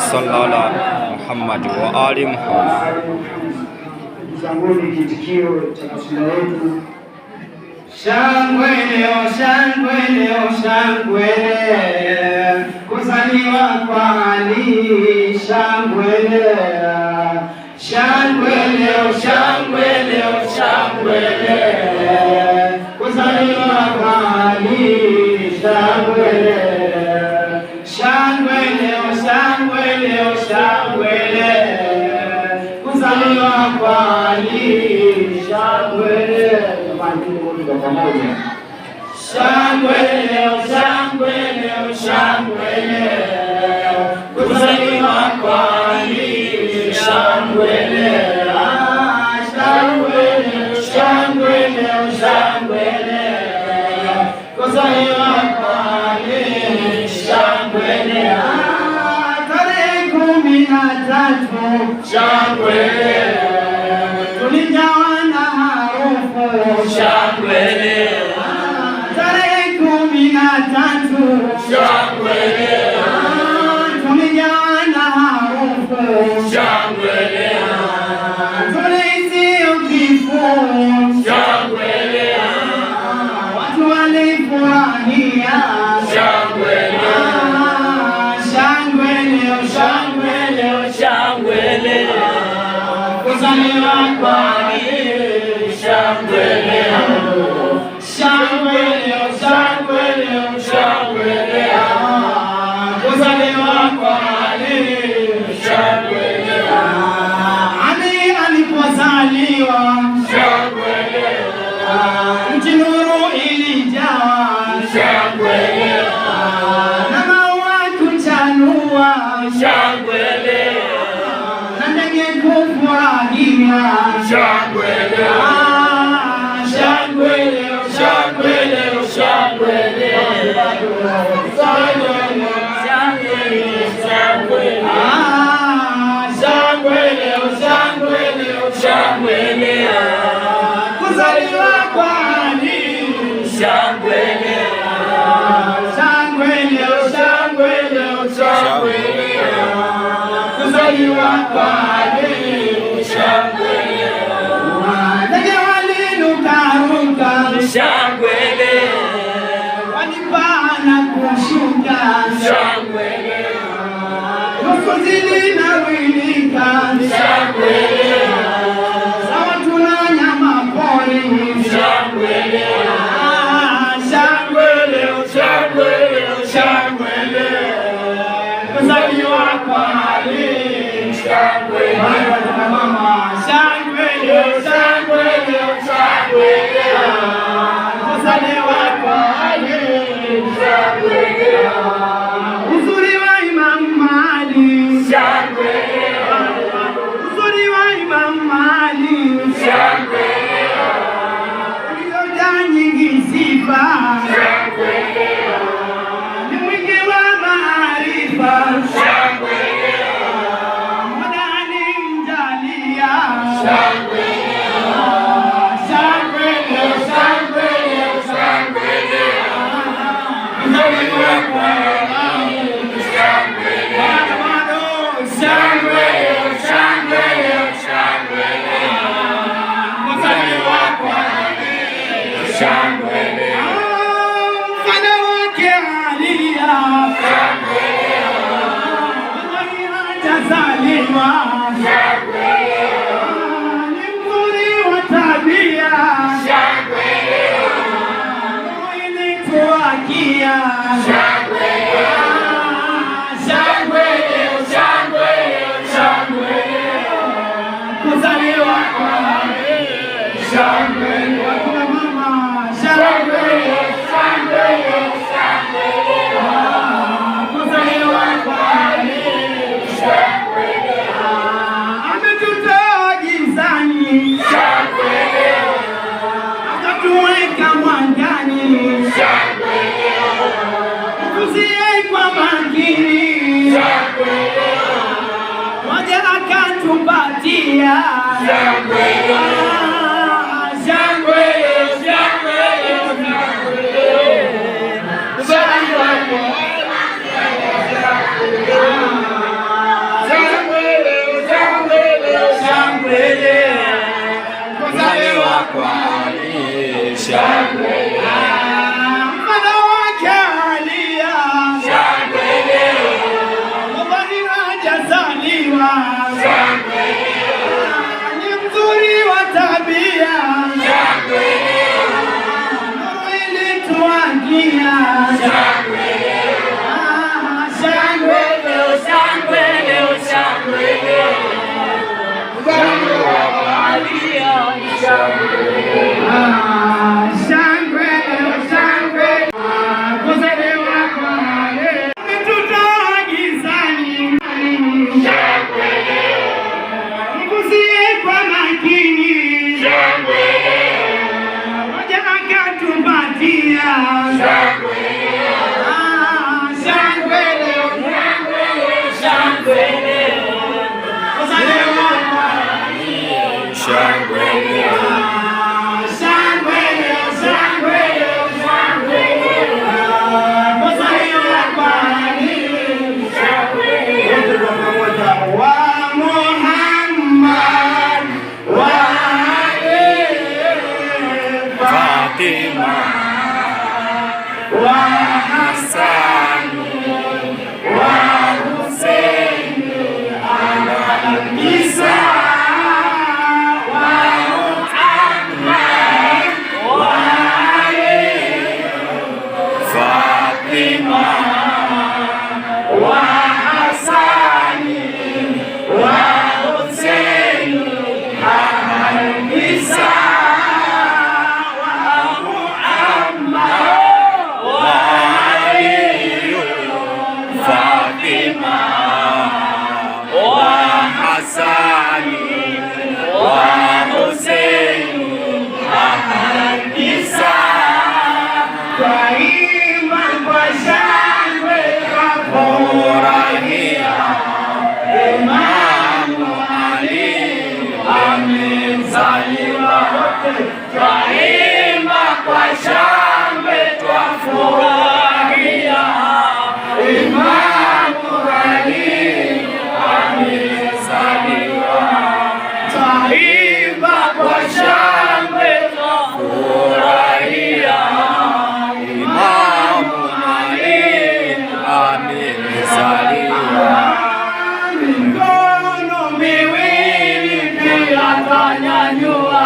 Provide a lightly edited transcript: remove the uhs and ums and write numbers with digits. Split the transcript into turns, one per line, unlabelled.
sallallahu ala Muhammad wa ali Muhammad.
Zanguni kitikio cha kasida yetu. Shangwe leo, shangwe leo, shangwe kuzaliwa kwa Ali. Shangwe leo, shangwe leo, shangwe leo, shangwe kuzaliwa kwa Ali. Shangwe leo, shangwe leo, shangwe leo, shangwe kuzaliwa kwa Ali. Shangwe leo, shangwe leo, shangwe leo, shangwe kuzaliwa kwa Ali. Shangwe leo, shangwe leo, shangwe leo, shangwe kuzaliwa kwa Ali. Shangwe leo, tarehe 13 shangwe tulijawa na harufu. Shangwe leo, tarehe 13 shangwe tulijawa na harufu. Shangwe leo, tulisikia kifo. Shangwe leo, watu walifurahia. Shangwe leo, shangwe leo, shangwe leo, shangwe kuzaliwa kwa Ali. Shangwe leo, shangwe leo, shangwe leo, shangwe kuzaliwa kwa Ali. Shangwe leo, Ali alipozaliwa. Shangwe leo, nchi nuru ilijawa. Shangwe leo, na maua kuchanua. Shangwe leo, na ndege kufurahia. Shangwe leo, shangwe leo, shangwe leo, shangwe kuzaliwa kwa Ali. Shangwe leo, shangwe leo, shangwe leo, shangwe kuzaliwa kwa Ali. Shangwe leo, ndege walirukaruka. Shangwe leo, walipaa na kushuka. Shangwe leo, nusu zilinawilika. Shangwe leo, sawa tuna nyama pori. Shangwe leo, shangwe leo, shangwe leo, shangwe kuzaliwa kwa Ali. Shangwe leo, mama. Shangwe leo, shangwe leo, shangwe kuzaliwa kwa Ali. Shangwe leo, uzuri wa Imam Ali. Shangwe leo, uzuri wa Imam Ali. Shangwe leo, ulioja nyingi sifa. Shangwe leo, ni mwingi wa maarifa. Shangwe leo, mwadani mjalia. Shangwe leo, shangwe leo, shangwe leo, shangwe kuzaliwa kwa Ali. Shangwe leo, shangwe leo, shangwe leo, shangwe kuzaliwa kwa Ali. Shangwe leo, mfano wake Alia. Shangwe leo, hajazaliwa. Shangwe leo, ni mzuri wa tabia. Shangwe leo, tuakia. Shangwe leo, shangwe leo, shangwe leo, shangwe kuzaliwa kwa Ali. Shangwe leo, kuna mama. Shangwe leo, shangwe leo, shangwe kuzaliwa kwa Ali. Shangwe leo, ametutoa gizani. Shangwe leo, akatuweka mwangani. Shangwe leo, tusiye kwa makini. Shangwe leo, moja akatupatia. Shangwe leo, shangwe leo, shangwe leo, shangwe kuzaliwa kwa Ali. dunia. Shangwe leo, shangwe leo, shangwe leo. Kuzaliwa kwa Maria ni shangwe leo. Shangwe leo, shangwe kuzaliwa kwa Maria. Umetutoa gizani. Shangwe leo. Mgusie kwa makini. Shangwe leo. Moja akatupatia. Shangwe leo. Shangwe leo, shangwe leo. Kuzaliwa kwa Maria. Shangwe leo. Shangwe leo, shangwe leo, shangwe leo. Kuzaliwa kwa Maria. Shangwe leo. Wa Muhammad wa Ali Fatima wa Hassan wa Hussein ala Isa wa Muhammad wa Ali Fatima wa Hassan wa Hussein ala Isa wa Muhammad wa Ali Fatima wa Hassan wa Hussein ala Isa. Twaimba kwa shangwe twafurahia, Imamu Ali amezaliwa. Twaimba kwa shangwe twafurahia, Imamu Ali amezaliwa. Twaimba kwa shangwe twafurahia, Imamu Ali amezaliwa. Mikono miwili pia twanyanyua.